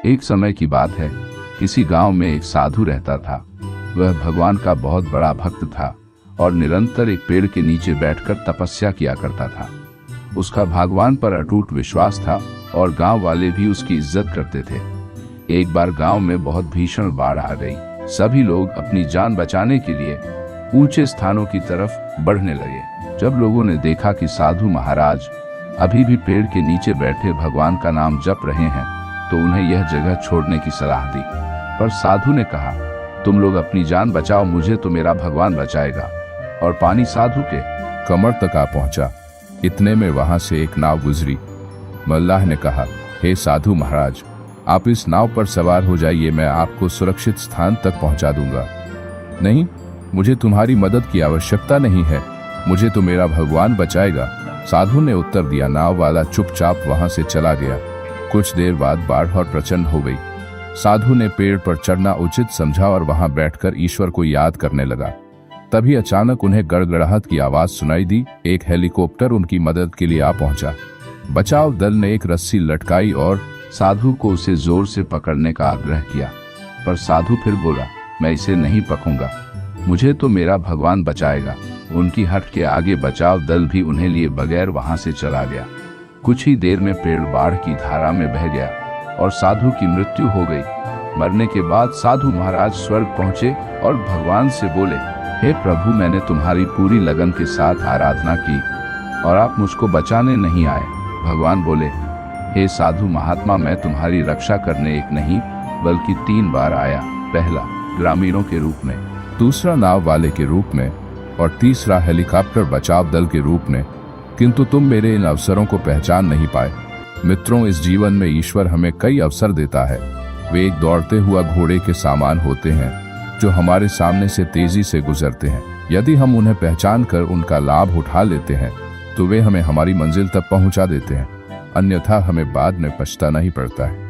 एक समय की बात है, किसी गांव में एक साधु रहता था। वह भगवान का बहुत बड़ा भक्त था और निरंतर एक पेड़ के नीचे बैठकर तपस्या किया करता था। उसका भगवान पर अटूट विश्वास था और गांव वाले भी उसकी इज्जत करते थे। एक बार गांव में बहुत भीषण बाढ़ आ गई। सभी लोग अपनी जान बचाने के लिए ऊंचे स्थानों की तरफ बढ़ने लगे। जब लोगों ने देखा कि साधु महाराज अभी भी पेड़ के नीचे बैठे भगवान का नाम जप रहे हैं, तो उन्हें यह जगह छोड़ने की सलाह दी। पर साधु ने कहा, तुम लोग अपनी जान बचाओ, मुझे तो मेरा भगवान बचाएगा। और पानी साधु के कमर तक आ पहुंचा। इतने में वहां से एक नाव गुजरी। मल्लाह ने कहा, हे साधु महाराज, आप इस नाव पर सवार हो जाइए, मैं आपको सुरक्षित स्थान तक पहुंचा दूंगा। नहीं, मुझे तुम्हारी मदद की आवश्यकता नहीं है, मुझे तो मेरा भगवान बचाएगा, साधु ने उत्तर दिया। नाव वाला चुपचाप वहां से चला गया। कुछ देर बाद बाढ़ और प्रचंड हो गई। साधु ने पेड़ पर चढ़ना उचित समझा और वहां बैठकर ईश्वर को याद करने लगा। तभी अचानक उन्हें गड़गड़ाहट की आवाज सुनाई दी। एक हेलीकॉप्टर उनकी मदद के लिए आ पहुंचा। बचाव दल ने एक रस्सी लटकाई और साधु को उसे जोर से पकड़ने का आग्रह किया, पर साधु फिर बोला, मैं इसे नहीं पकड़ूंगा, मुझे तो मेरा भगवान बचाएगा। उनकी हट के आगे बचाव दल भी उन्हें लिए बगैर वहां से चला गया। कुछ ही देर में पेड़ बाढ़ की धारा में बह गया और साधु की मृत्यु हो गई। मरने के बाद साधु महाराज स्वर्ग पहुंचे और भगवान से बोले, हे प्रभु, मैंने तुम्हारी पूरी लगन के साथ आराधना की और आप मुझको बचाने नहीं आए। भगवान बोले, हे साधु महात्मा, मैं तुम्हारी रक्षा करने एक नहीं बल्कि 3 बार आया। पहला ग्रामीणों के रूप में, दूसरा नाव वाले के रूप में और तीसरा हेलीकॉप्टर बचाव दल के रूप में, किंतु तुम मेरे इन अवसरों को पहचान नहीं पाए। मित्रों, इस जीवन में ईश्वर हमें कई अवसर देता है। वे एक दौड़ते हुआ घोड़े के समान होते हैं जो हमारे सामने से तेजी से गुजरते हैं। यदि हम उन्हें पहचान कर उनका लाभ उठा लेते हैं तो वे हमें हमारी मंजिल तक पहुंचा देते हैं, अन्यथा हमें बाद में पछताना ही पड़ता है।